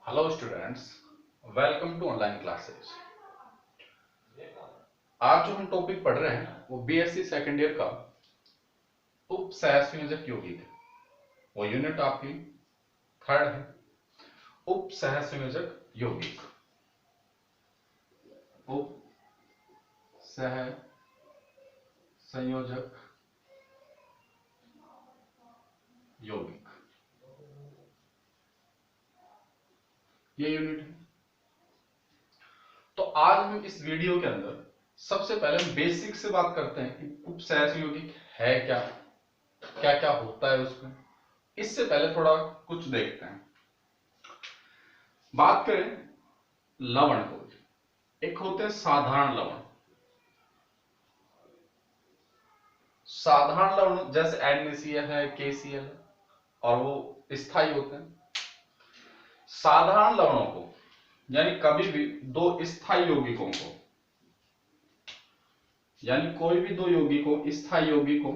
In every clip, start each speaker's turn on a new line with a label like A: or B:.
A: Hello students, welcome to online classes. आज जो हम टॉपिक पढ़ रहे हैं वो बीएससी सेकेंड ईयर का उप सहसंयोजक यौगिक है। वो यूनिट आपकी थर्ड है, उप सहसंयोजक यौगिक। उप सहसंयोजक यौगिक ये यूनिट है। तो आज हम इस वीडियो के अंदर सबसे पहले हम बेसिक से बात करते हैं कि उप सहसंयोगिक है क्या, क्या क्या होता है उसमें। इससे पहले थोड़ा कुछ देखते हैं। बात करें लवण को, एक होते हैं साधारण लवण। साधारण लवण जैसे NaCl है, KCl है, और वो स्थायी होते हैं। साधारण लवणों को यानी कभी भी दो स्थायी यौगिकों को, यानी कोई भी दो यौगिकों, स्थायी यौगिकों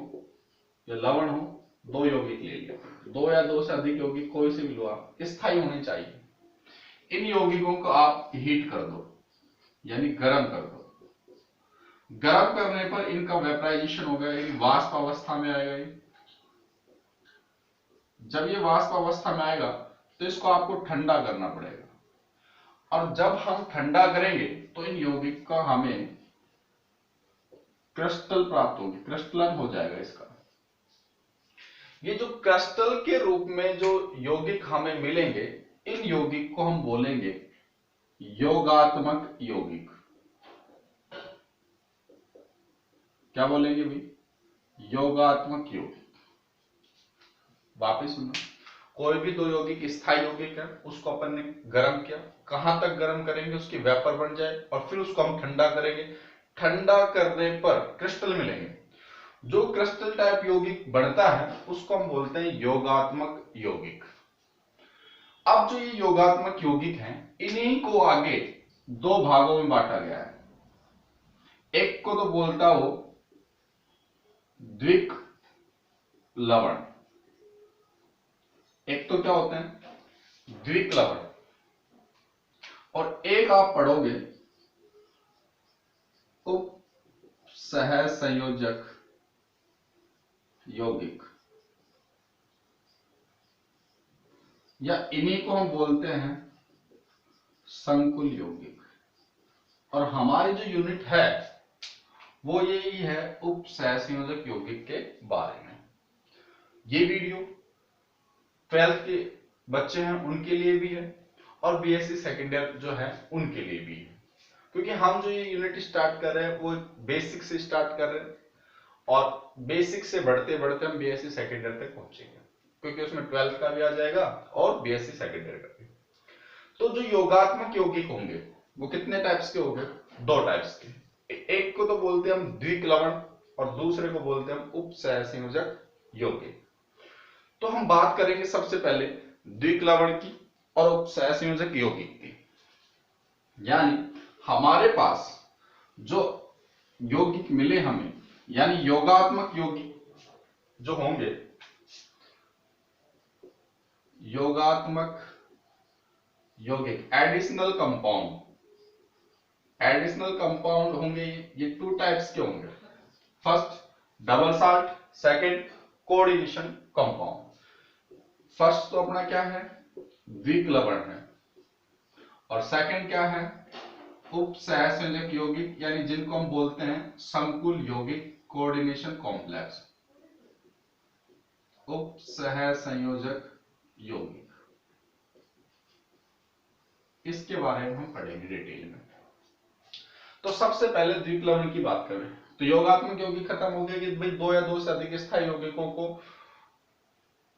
A: या लवण हो, दो यौगिक ले लिया, दो या दो से अधिक यौगिक कोई से भी लो आप, स्थायी होने चाहिए। इन यौगिकों को आप हीट कर दो यानी गर्म कर दो। गर्म करने पर इनका वेपराइजेशन होगा, यानी वाष्प अवस्था में आएगा। जब ये वाष्प अवस्था में आएगा तो इसको आपको ठंडा करना पड़ेगा, और जब हम ठंडा करेंगे तो इन यौगिक का हमें क्रिस्टल प्राप्त होगी, क्रिस्टलन हो जाएगा इसका। ये जो क्रिस्टल के रूप में जो यौगिक हमें मिलेंगे, इन यौगिक को हम बोलेंगे योगात्मक यौगिक। क्या बोलेंगे भाई? योगात्मक यौगिक। वापिस सुनो, कोई भी दो यौगिक स्थायी यौगिक है, उसको अपन ने गर्म किया। कहां तक गर्म करेंगे? उसकी वेपर बन जाए, और फिर उसको हम ठंडा करेंगे। ठंडा करने पर क्रिस्टल मिलेंगे। जो क्रिस्टल टाइप यौगिक बनता है उसको हम बोलते हैं योगात्मक यौगिक। अब जो ये योगात्मक यौगिक हैं, इन्हीं को आगे दो भागों में बांटा गया है। एक को तो बोलता हो द्विक लवण, एक तो क्या होते हैं द्विक लवण, और एक आप पढ़ोगे उप सहसंयोजक यौगिक, या इन्हीं को हम बोलते हैं संकुल यौगिक। और हमारी जो यूनिट है वो यही है उप सहसंयोजक यौगिक के बारे में। ये वीडियो 12th के बच्चे हैं उनके लिए भी है, और बीएससी सेकेंड ईयर जो है उनके लिए भी है। क्योंकि हम जो ये यूनिट स्टार्ट कर रहे हैं वो बेसिक से स्टार्ट कर रहे हैं, और बेसिक से बढ़ते बढ़ते हम बीएससी सेकेंड ईयर तक पहुंचेंगे, क्योंकि उसमें 12th का भी आ जाएगा और बीएससी सेकेंड ईयर का भी। तो जो योगात्मक यौगिक होंगे वो कितने टाइप्स के होंगे? दो टाइप्स के। एक को तो बोलते हैं हम द्विक लवण, और दूसरे को बोलते हैं हम उप सहसंयोजक यौगिक। तो हम बात करेंगे सबसे पहले द्विक लवण की और उप सहसंयोजक यौगिक की। यानी हमारे पास जो यौगिक मिले हमें, यानी योगात्मक यौगिक जो होंगे, योगात्मक यौगिक एडिशनल कंपाउंड, एडिशनल कंपाउंड होंगे। ये टू टाइप्स के होंगे। First double salt, second coordination compound. First तो अपना क्या है? द्विक लवण है, और सेकंड क्या है? उप सहसंयोजक यौगिक, यानी जिनको हम बोलते हैं संकुल यौगिक, कोऑर्डिनेशन कॉम्प्लेक्स, उप सहसंयोजक यौगिक। इसके बारे में हम पढ़ेंगे डिटेल में। तो सबसे पहले द्विक लवण की बात करें तो योगात्मक यौगिक खत्म हो गया कि भाई दो या दो से अधिक स्थायी यौगिकों को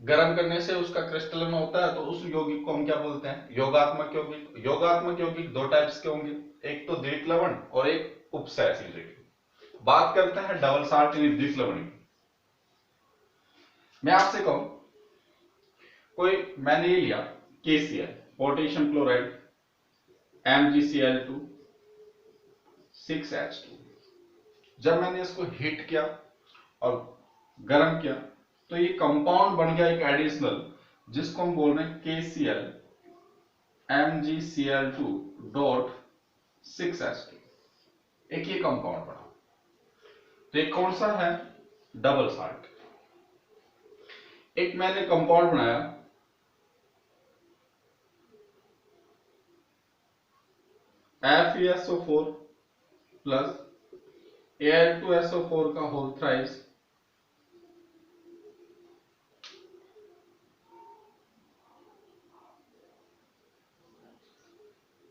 A: गर्म करने से उसका क्रिस्टलन होता है, तो उस यौगिक को हम क्या बोलते हैं? योगात्मक यौगिक। योगात्मक यौगिक दो टाइप्स के होंगे, एक तो द्विक लवण और एक उप सहसंयोजक। बात करते हैं डबल साल्ट यानी द्विक लवण की। मैं आपसे कहूं, कोई मैंने ये लिया KCl, potassium chloride, MgCl2 6H2। जब मैंने इसको हीट किया और गर्म किया तो ये कंपाउंड बन गया एक एडिशनल, जिसको हम बोल रहे हैं KCl MgCl2 डॉट 6s2, एक ये कंपाउंड बना। तो एक कौन सा है, डबल साल्ट। एक मैंने कंपाउंड बनाया FeSO4 प्लस Al2SO4 का होल थ्राइस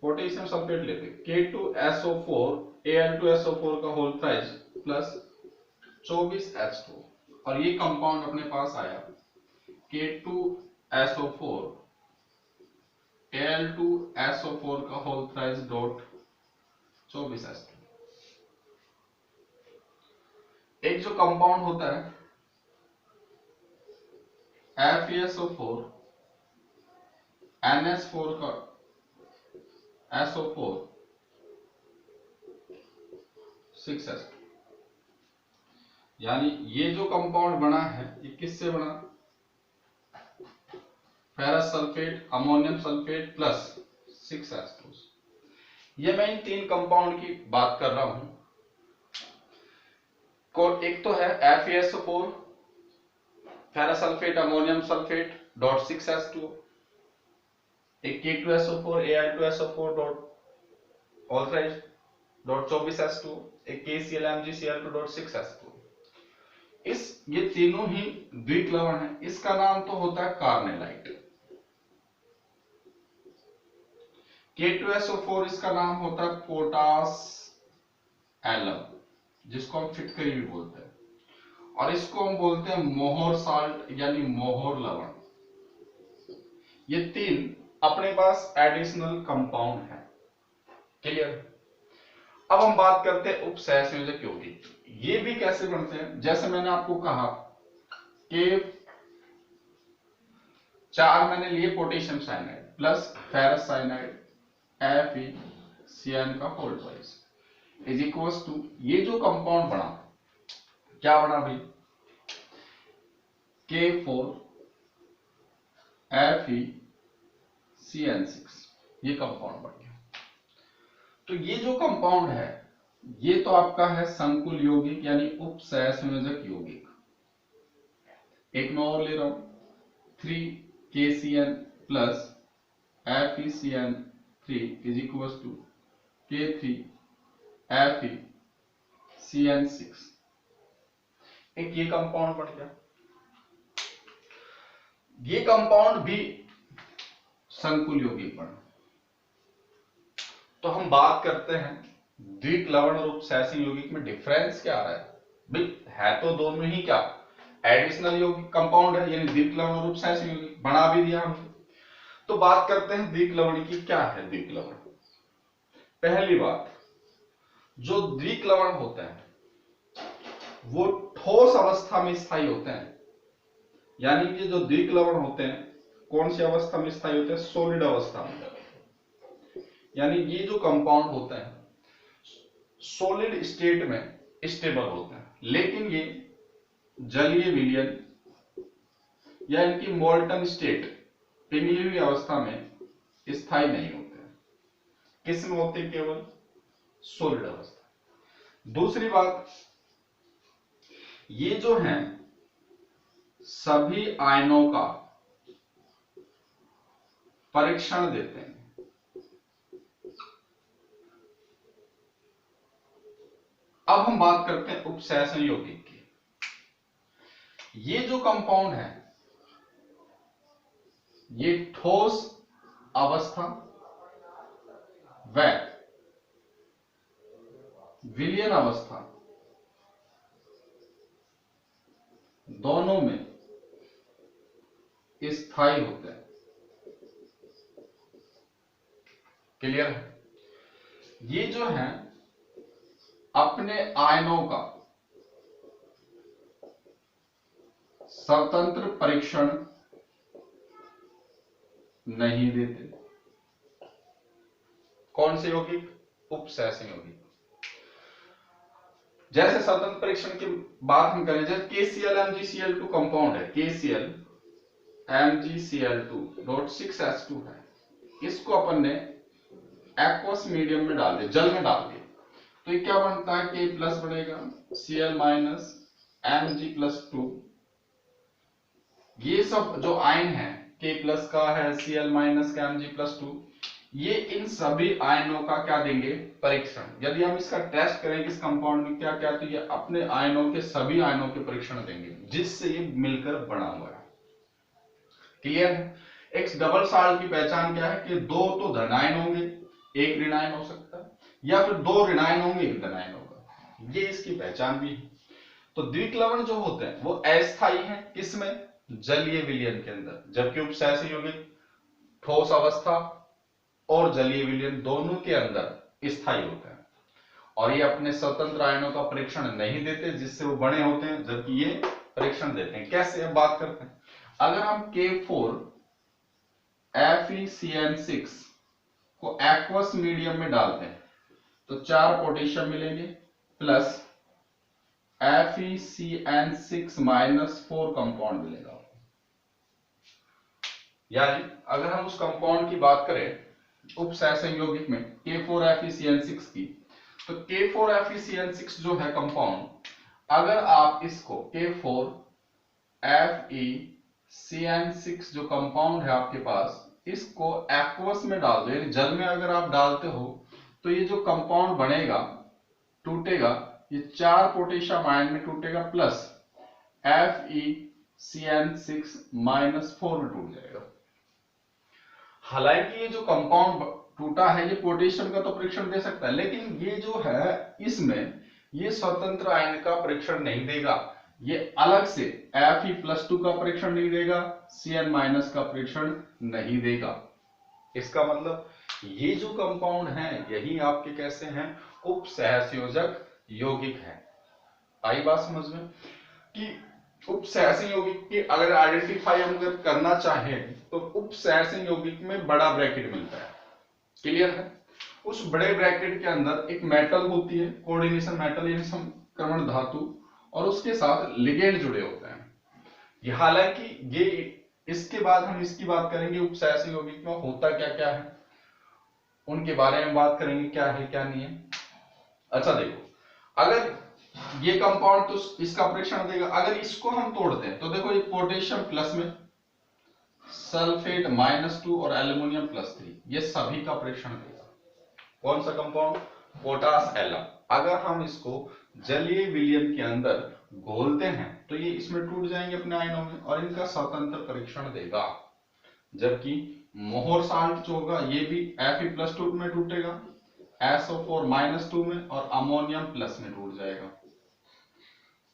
A: पोटेशियम सल्फेट लेते, K2SO4 Al2SO4 का होल थ्राइस प्लस 24H2, और ये कंपाउंड अपने पास आया K2SO4 Al2SO4 का होल थ्राइस डॉट 24H2। एक जो कंपाउंड होता है FeSO4 NS4 का SO4 6s2, यानी ये जो कंपाउंड बना है ये किससे बना, ferrous sulphate ammonium sulphate plus 6s2। ये मैं इन तीन कंपाउंड की बात कर रहा हूं। एक तो है FeSO4 ferrous sulphate ammonium sulphate dot 6s2, एक K2SO4 Al2SO4 dot all thrice dot 24s2, एक KCl MgCl2 डॉट 6s2। ये तीनों ही द्विक लवण है। इसका नाम तो होता है कार्नेलाइट। K2SO4 इसका नाम होता है पोटास एलम, जिसको हम फिटकरी भी बोलते हैं, और इसको हम बोलते हैं मोहर साल्ट यानी मोहर लवण। ये तीन अपने पास एडिशनल कंपाउंड है। क्लियर। अब हम बात करते हैं उपसहसंयोजक यौगिक। ये भी कैसे बनते हैं, जैसे मैंने आपको कहा कि 4 मैंने लिए potassium cyanide plus ferrous cyanide FeCN का whole twice is equals to, ये जो कंपाउंड बना क्या बना भाई, K4 FeCN6, ये कंपाउंड बन गया। तो ये जो कंपाउंड है ये तो आपका है संकुल यौगिक यानी उपसहसंयोजक यौगिक। एक मैं और ले रहा हूं 3KCN plus FeCN3 is equal to K3 FeCN6, एक ये कंपाउंड बन गया। ये कंपाउंड भी संकुल यौगिक बना। तो हम बात करते हैं द्विक लवण और उपसहसंयोजक यौगिक में डिफरेंस क्या आ रहा है। भाई है तो दोनों ही क्या एडिशनल यौगिक कंपाउंड है, यानी द्विक लवण और उपसहसंयोजक यौगिक बना भी दिया हमने। तो बात करते हैं द्विक लवण की। क्या है द्विक लवण। पहली बात, जो द्विक लवण होते हैं वो ठोस अवस्था में स्थायी होते हैं, यानी कि जो द्विक लवण होते हैं कौन सी अवस्था में स्थायी होते हैं, सॉलिड अवस्था में। यानी ये जो कंपाउंड होते हैं सॉलिड स्टेट में स्टेबल होते हैं, लेकिन ये जलीय विलयन या इनकी मोल्टन स्टेट पिघली हुई अवस्था में स्थायी नहीं होते हैं। किस में होते हैं, केवल सॉलिड अवस्था। दूसरी बात, ये जो हैं सभी आयनों का परीक्षण देते हैं। अब हम बात करते हैं उपसहसंयोजक यौगिक की। ये जो कंपाउंड है ये ठोस अवस्था व विलयन अवस्था दोनों में स्थायी होते हैं। क्लियर है। ये जो है अपने आयनों का स्वतंत्र परीक्षण नहीं देते। कौन से यौगिक, उपसहसंयोजक यौगिक। जैसे स्वतंत्र परीक्षण की बात हम करें, जैसे KCl MgCl2 कंपाउंड है, KCl MgCl2 डॉट 6s2 है, इसको अपन ने एक्वस मीडियम में डाल दिया, जल में डाल दिया, तो ये क्या बनता है, K प्लस बनेगा Cl माइनस Mg प्लस 2। ये सब जो आयन है, K प्लस का है, Cl माइनस का Mg प्लस 2, ये इन सभी आयनों का क्या देंगे, परीक्षण। यदि हम इसका टेस्ट करें इस कंपाउंड में क्या क्या, तो ये अपने आयनों के सभी आयनों के परीक्षण देंगे जिससे ये मिलकर बना हुआ है। क्लियर है। एक डबल साल्ट की पहचान क्या है कि दो तो धन आयन होंगे, एक ऋण आयन हो सकता है, या फिर दो ऋण आयन होंगे, एक धन आयन होगा, ये इसकी पहचान भी है। तो द्विक लवण जो होते हैं वो अस्थायी हैं, किसमें, जलीय विलयन के अंदर, जबकि उपसहसी यौगिक ठोस अवस्था और जलीय विलयन दोनों के अंदर स्थायी होते हैं, और ये अपने स्वतंत्र आयनों का परीक्षण नहीं देते जिससे वो बने होते हैं, जबकि ये परीक्षण देते हैं। कैसे, अब बात करते हैं। अगर हम K4 FeCN6 को एक्वस मीडियम में डालते हैं तो 4 पोटेशियम मिलेंगे प्लस FeCN6 माइनस 4 कंपाउंड मिलेगा। यानी अगर हम उस कंपाउंड की बात करें उपसहसन यौगिक में K4 FeCN6 की, तो K4 FeCN6 जो है कंपाउंड, अगर आप इसको K4 FeCN6 जो कंपाउंड है आपके पास, इसको एक्वस में डाल दो, यानी जल में अगर आप डालते हो तो ये जो कंपाउंड बनेगा, टूटेगा, ये 4 पोटेशियम आयन में टूटेगा प्लस FeCN6 माइनस 4 में टूट जाएगा। हालांकि ये जो कंपाउंड टूटा है ये पोटेशियम का तो परीक्षण दे सकता है, लेकिन ये जो है इसमें ये स्वतंत्र आयन का परीक्षण नहीं देगा, ये अलग से Fe+2 का परीक्षण नहीं देगा, Cn- माइनस का परीक्षण नहीं देगा। इसका मतलब ये जो कंपाउंड है यही आपके कैसे हैं, उपसहसंयोजक यौगिक है। आई बात समझ में कि उपसहसन यौगिक की अगर आइडेंटिफाई हम अगर करना चाहें तो उपसहसन यौगिक में बड़ा ब्रैकेट मिलता है। क्लियर है। उस बड़े ब्रैकेट के अंदर एक मेटल होती है, कोऑर्डिनेशन मेटल यानी समक्रमण धातु, और उसके साथ लिगेंड जुड़े होते हैं। ये हालांकि ये इसके बाद हम इसकी बात करेंगे उपसहसन यौगिक में होता क्या क्या है, उनके बारे में बात करेंगे क्या है क्या नहीं है। अच्छा देखो, अगर ये कंपाउंड तो इसका परीक्षण देगा, अगर इसको हम तोड़ते हैं तो देखो ये पोटेशियम प्लस में, सल्फेट -2 और एल्युमिनियम +3, ये सभी का परीक्षण देगा। कौन सा कंपाउंड, पोटास एलम। अगर हम इसको जलीय विलयन के अंदर घोलते हैं तो ये इसमें टूट जाएंगे अपने आयनों में और इनका स्वतंत्र परीक्षण देगा, जबकि मोहर साल्ट जो होगा ये भी Fe+2 में टूटेगा, SO4 -2 में और अमोनियम प्लस में टूट जाएगा।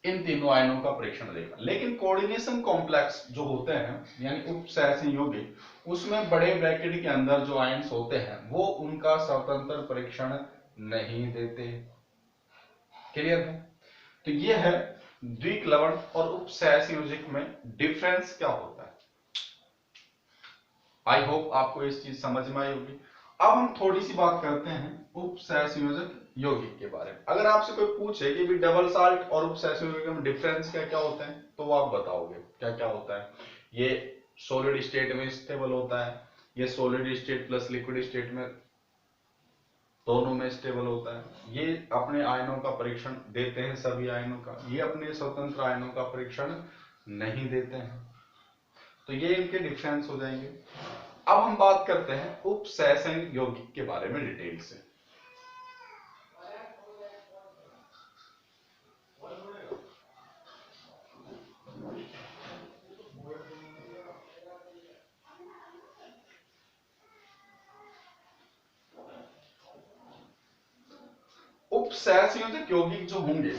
A: इन तीनों आयनों का परीक्षण देगा। लेकिन कोऑर्डिनेशन कॉम्प्लेक्स जो होते हैं यानी उपसहसन यौगिक, उसमें बड़े ब्रैकेट के अंदर जो आयन्स होते हैं वो उनका स्वतंत्र परीक्षण नहीं देते। क्लियर है। तो ये है द्विक लवण और उपसहसन यौगिक में डिफरेंस क्या होता है। आई होप आपको इस चीज समझ में आई होगी। अब हम थोड़ी सी बात करते हैं उपसहसंयोजक यौगिक के बारे में। अगर आपसे कोई पूछे कि भी डबल साल्ट और उपसहसंयोजक में डिफरेंस क्या क्या होते हैं तो आप बताओगे क्या क्या होता है। ये सॉलिड स्टेट में स्टेबल होता है, ये solid state plus liquid state में दोनों में स्टेबल होता है, ये अपने आयनों का परीक्षण देते हैं सभी आयनों का, ये अपने स्वतंत्र आयनों का परीक्षण नहीं देते हैं। तो ये इनके डिफरेंस हो जाएंगे। अब हम बात करते हैं उपसहसन यौगिक के बारे में डिटेल से। उपसहसंयोजक यौगिक जो होंगे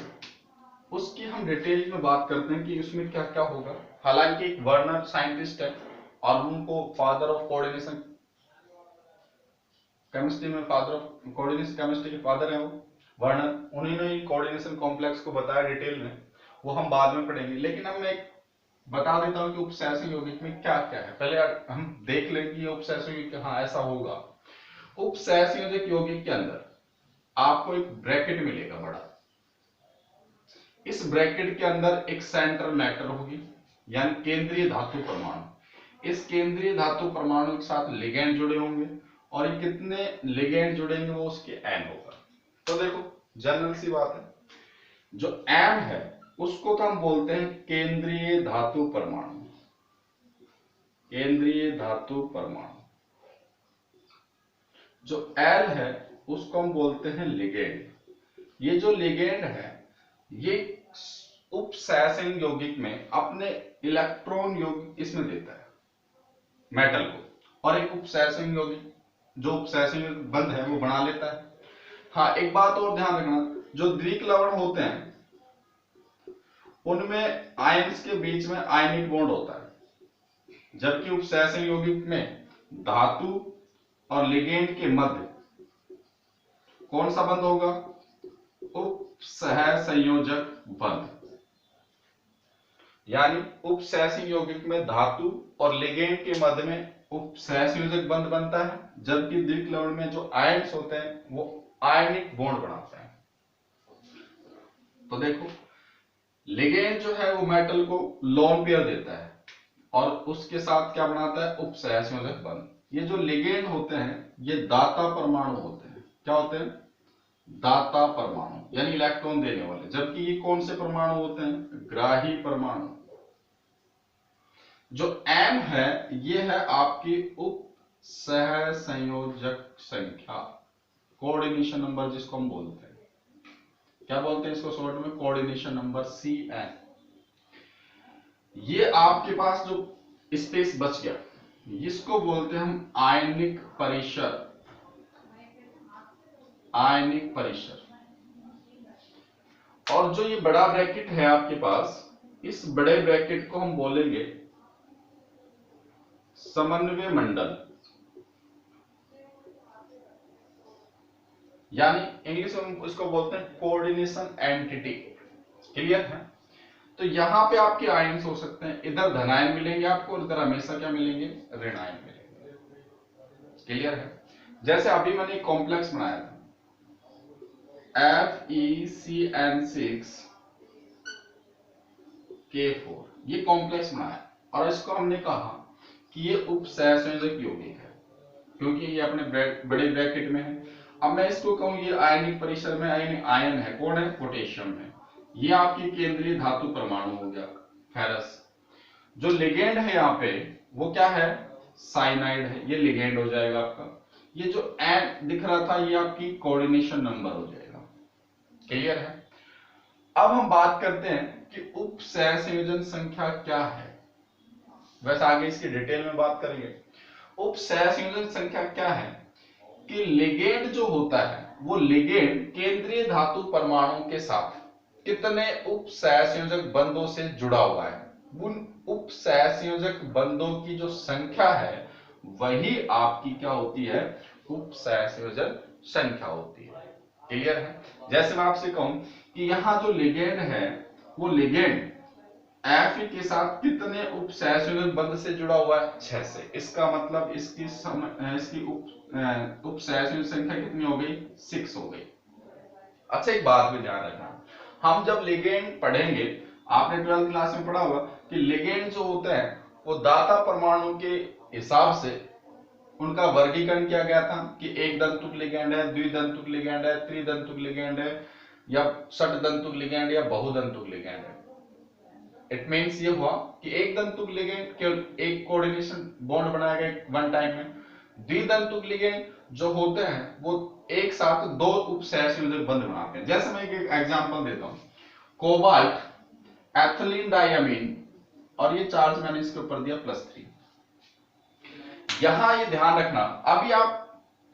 A: उसकी हम डिटेल में बात करते हैं कि उसमें क्या क्या होगा। हालांकि एक वर्नर साइंटिस्ट है और उनको फादर ऑफ कोऑर्डिनेशन केमिस्ट्री में, फादर ऑफ कोऑर्डिनेशन केमिस्ट्री के फादर हैं वो वर्नर, उन्होंने ही कोऑर्डिनेशन कॉम्प्लेक्स को बताया डिटेल में, वो हम बाद में पढ़ेंगे। लेकिन अब मैं बता देता हूं कि उपसहसन यौगिक में क्या क्या है। पहले हम देख लें कि उपसहसन यौगिक हाँ ऐसा होगा। उपसहसंयोजक यौगिक के अंदर आपको एक ब्रैकेट मिलेगा बड़ा, इस ब्रैकेट के अंदर एक सेंट्रल मैटर होगी यानी केंद्रीय धातु परमाणु। इस केंद्रीय धातु परमाणु के साथ लिगेंड जुड़े होंगे और ये कितने लिगेंड जुड़ेंगे वो उसके n होगा। तो देखो जनरल सी बात है, जो m है उसको तो हम बोलते हैं केंद्रीय धातु परमाणु, केंद्रीय धातु परमाणु। जो L है उसको हम बोलते हैं लिगेंड। ये जो लिगेंड है ये उपसहसंयोजक यौगिक में अपने इलेक्ट्रॉन यौगिक इसमें देता है मेटल को, और एक उपसहसंयोजक यौगिक जो उपसहसंयोजक बंध है वो बना लेता है। हाँ एक बात और ध्यान रखना, जो द्विक लवण होते हैं उनमें आयंस के बीच में आयनिक बॉन्ड होता है, जबकि उपसहसंयोजक यौगिक में धातु और लिगेंड के मध्य कौन सा बंध होगा? उपसहसंयोजक बंध। यानी उपसहसंयोजक यौगिक में धातु और लिगेंड के मध्य में उपसहसंयोजक बंध बनता है, जबकि द्विक लवण में जो आयंस होते हैं वो आयनिक बॉन्ड बनाते हैं। तो देखो लिगेंड जो है वो मेटल को लोन पेयर देता है और उसके साथ क्या बनाता है? उपसहसंयोजक बंध। ये जो लिगेंड होते हैं ये दाता परमाणु होते हैं। क्या होते हैं? दाता परमाणु, यानी इलेक्ट्रॉन देने वाले। जबकि ये कौन से परमाणु होते हैं? ग्राही परमाणु। जो M है ये है आपकी उपसहसंयोजक संख्या, कोऑर्डिनेशन नंबर जिसको हम बोलते हैं। क्या बोलते हैं इसको शॉर्ट में? Coordination number CN। ये आपके पास जो स्पेस बच गया इसको बोलते हैं हम आयनिक परिसर, आयनिक परिसर। और जो ये बड़ा ब्रैकेट है आपके पास, इस बड़े ब्रैकेट को हम बोलेंगे समन्वय मंडल, यानी इंग्लिश में हम इसको बोलते हैं कोऑर्डिनेशन एंटिटी। क्लियर है? तो यहां पे आपके आयंस हो सकते हैं, इधर धनायन मिलेंगे आपको, इधर हमेशा क्या मिलेंगे? ऋणायन मिलेंगे। क्लियर है? जैसे अभी मैंने एक कॉम्प्लेक्स बनाया था FeCN6K4, ये कॉम्प्लेक्स बनाया और इसको हमने कहा कि ये उपसहसंयोजक यौगिक है क्योंकि ये अपने बड़े ब्रैकेट में है। अब मैं इसको कहूं ये आयनिक परिसर में आयन है, कौन है? पोटेशियम है। ये आपकी केंद्रीय धातु परमाणु हो गया फेरस। जो लिगेंड है यहाँ पे वो क्या है? साइनाइड है, ये लिगेंड हो जाएगा आपका। ये जो N दिख रहा था ये आपकी कोऑर्डिनेशन नंबर हो जाएगा। क्लियर है? अब हम बात करते हैं कि उपसहसंयोजन संख्या क्या है। वैसे आगे इसकी डिटेल में बात करेंगे। उपसहसंयोजन संख्या क्या है कि लिगेंड जो होता है वो लिगेंड केंद्रीय धातु परमाणु के साथ कितने उपसहसंयोजक बंधों से जुड़ा हुआ है, उन उपसहसंयोजक बंधों की जो संख्या है वही आपकी क्या होती है? उपसहसंयोजन संख्या होती है। क्लियर है? जैसे मैं आपसे कहूं कि यहां जो लिगेंड है वो लिगेंड Fe के साथ कितने उपसहसंयोजक बंध से जुड़ा हुआ है? 6 से। इसका मतलब इसकी उपसहसंयोजक संख्या कितनी हो गई? 6 हो गई। अच्छा एक बात भी ध्यान रखना, हम जब लिगेंड पढ़ेंगे, आपने 12th क्लास में पढ़ा होगा कि लिगेंड जो होता है वो दाता परमाणु के हिसाब से उनका वर्गीकरण किया गया था कि एक दंतुक लिगेंड है, द्विदंतुक लिगेंड है, त्रिदंतुक लिगेंड है, या षटदंतुक लिगेंड या बहुदंतुक लिगेंड है। इट मींस ये हुआ कि एक दंतुक लिगेंड केवल एक कोऑर्डिनेशन बॉन्ड बनाया गया वन टाइम में। द्विदंतुक लिगेंड जो होते हैं वो एक साथ 2 उपसहसंयोजक बंध बनाते हैं। जैसे मैं एक एग्जांपल देता हूं, कोबाल्ट, एथिलीन डायमीन, और ये चार्ज मैंने इसके ऊपर दिया +3। यहां ये ध्यान रखना, अभी आप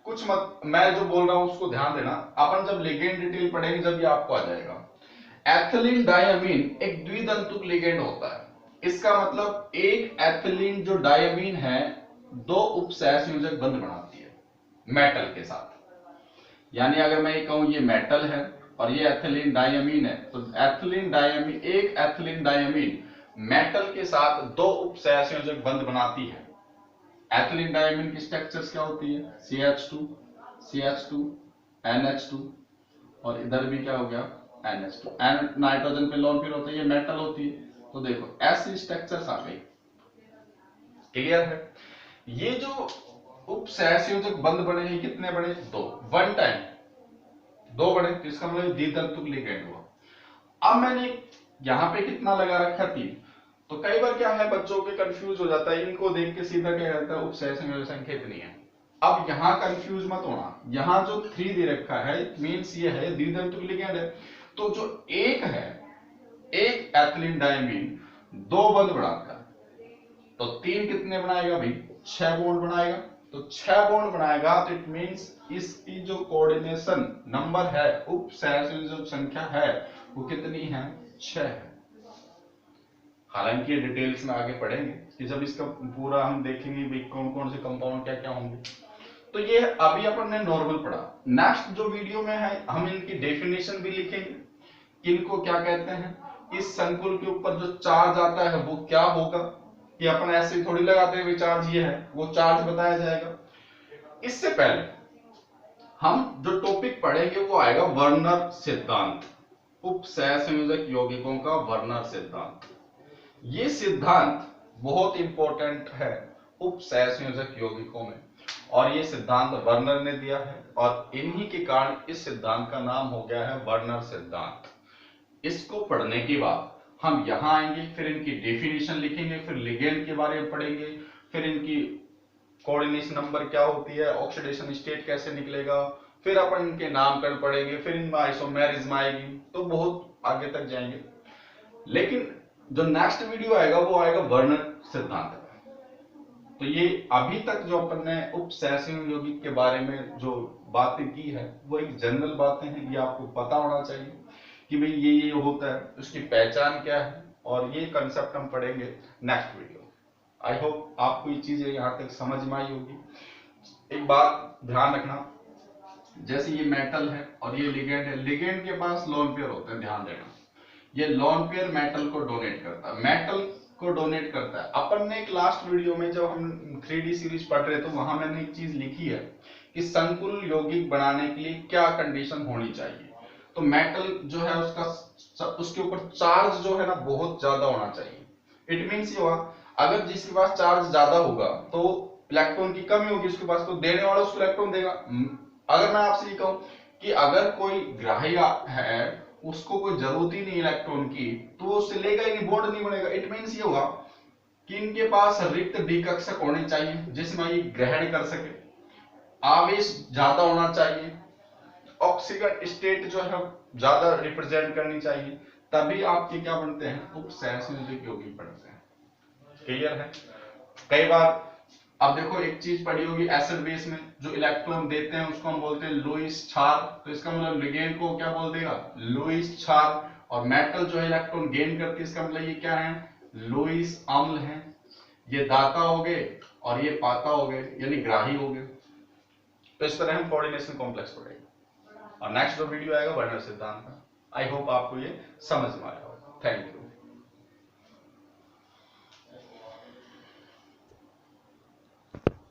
A: कुछ मत, मैं जो बोल रहा हूं उसको ध्यान देना। अपन जब लिगेंड डिटेल पढ़ेंगे जब ये आपको आ जाएगा। एथिलीन डायमीन एक द्विदंतुक लिगेंड होता है। इसका मतलब एक एथिलीन जो डायमीन है 2 उपसहसंयोजक बंध बनाती है मेटल के साथ। यानी अगर मैं ये कहूं ये मेटल है और ये एथिलीन डायमीन है, तो एथिलीन डायमीन, एक एथिलीन डायमीन मेटल के साथ 2 उपसहसंयोजक बंध बनाती है। एथिलीन डायमीन की स्ट्रक्चर्स क्या होती है? CH2, CH2, NH2, और इधर भी क्या हो गया? NH2। N नाइट्रोजन पे लोन पेयर होता है, ये मेटल होती है। तो देखो ऐसी स्ट्रक्चर्स आ गई। क्लियर है? ये जो उपसहसंयोजक बंध बने हैं कितने बने? दो, वन टाइम दो बने, तो इसका मतलब द्वितंतुक लिगेंड हुआ। अब मैंने यहाँ पे कितना लगा रखा? 3। तो कई बार क्या है बच्चों के कंफ्यूज हो जाता है, इनको देख के सीधा क्या कहता है उपसहसंयोजक संख्या इतनी है। अब यहाँ कंफ्यूज मत होना, यहाँ जो 3 दे रखा है मींस ये है द्वितंतुक लिगेंड है। तो जो एक है, एक एथिलीन डायमीन 2 बंध बनाता है, तो 3 कितने बनाएगा भाई? 6 बॉन्ड बनाएगा। तो 6 बॉन्ड बनाएगा तो इट मींस इसकी जो कोऑर्डिनेशन नंबर है, उपसहसंयोजक संख्या है, वो कितनी है? 6 है। हालांकि ये डिटेल्स में आगे पढ़ेंगे कि जब इसका पूरा हम देखेंगे भाई कौन कौन से कंपाउंड क्या क्या होंगे। तो ये अभी अपन ने नॉर्मल पढ़ा। नेक्स्ट जो वीडियो में है हम इनकी डेफिनेशन भी लिखेंगे, इनको क्या कहते हैं, इस संकुल के ऊपर जो चार्ज आता है वो क्या होगा, कि अपन ऐसे थोड़ी लगाते हैं चार्ज ये है, वो चार्ज बताया जाएगा। इससे पहले हम जो टॉपिक पढ़ेंगे वो आएगा वर्नर सिद्धांत, उपसहसंयोजक यौगिकों का वर्नर सिद्धांत। ये सिद्धांत बहुत इंपॉर्टेंट है उपसहसंयोजक यौगिकों में, और ये सिद्धांत वर्नर ने दिया है, और इन्हीं के कारण इस सिद्धांत का नाम हो गया है वर्नर सिद्धांत। इसको पढ़ने के बाद हम यहां आएंगे, फिर इनकी डेफिनेशन लिखेंगे, फिर लिगेंड के बारे में पढ़ेंगे, फिर इनकी कोऑर्डिनेशन नंबर क्या होती है, ऑक्सीडेशन स्टेट कैसे निकलेगा, फिर अपन इनके नामकरण पढ़ेंगे, फिर इनमें आइसोमेरिज्म आएगी, तो बहुत आगे तक जाएंगे। लेकिन जो नेक्स्ट वीडियो आएगा वो आएगा वर्नर सिद्धांत। तो ये अभी तक जो अपन ने उपसहसंयोजक यौगिक के बारे में जो बातें की है वो एक जनरल बातें हैं, ये आपको पता होना चाहिए कि भाई ये होता है, उसकी पहचान क्या है, और ये कंसेप्ट हम पढ़ेंगे नेक्स्ट वीडियो। आई होप आपको ये चीजें यहाँ तक समझ में आई होगी। एक बात ध्यान रखना, जैसे ये मेटल है और ये लिगेंड है, लिगेंड के पास लोन पेयर होते हैं, ध्यान देना। ये लोन पेयर मेटल को डोनेट करता है, मेटल को डोनेट करता है। अपन ने एक लास्ट वीडियो में जब हम 3D सीरीज पढ़ रहे तो वहां मैंने एक चीज लिखी है कि संकुल यौगिक बनाने के लिए क्या कंडीशन होनी चाहिए। तो मेटल जो है उसके ऊपर चार्ज जो है ना बहुत ज्यादा होना चाहिए। इट मींस ये हुआ, अगर जिसके पास चार्ज ज्यादा होगा तो इलेक्ट्रॉन की कमी होगी उसके पास, तो देने वाला उसको इलेक्ट्रॉन देगा। अगर मैं आपसे ये कहूं कि अगर कोई ग्राही है उसको कोई जरूरत ही नहीं इलेक्ट्रॉन की, तो वो उससे लेगा ही नहीं, बॉन्ड नहीं बनेगा। इट मींस ये होगा कि इनके पास रिक्त विकक्षक होने चाहिए जिसमें ये ग्रहण कर सके, आवेश ज्यादा होना चाहिए, ऑक्सीजन स्टेट जो है ज्यादा रिप्रेजेंट करनी चाहिए, तभी आपके क्या बनते हैं, उपसहसंयोजक यौगिक बनते हैं। क्लियर है? कई बार अब देखो एक चीज पढ़ी होगी, एसिड बेस में जो इलेक्ट्रॉन देते हैं उसको हम बोलते हैं लुईस क्षार, तो इसका मतलब लिगेंड को क्या बोल देगा, लुईस क्षार। और मेटल जो है इलेक्ट्रॉन गेन करती है, इसका मतलब ये क्या है, लुईस अम्ल है। ये दाता हो गए और ये पाता हो गए, यानी ग्राही हो गए। तो इस तरह हम कोऑर्डिनेशन कॉम्प्लेक्स पढ़ेंगे, और नेक्स्ट जो वीडियो आएगा वर्नर सिद्धांत का। आई होप आपको ये समझ में आया होगा। Thank you.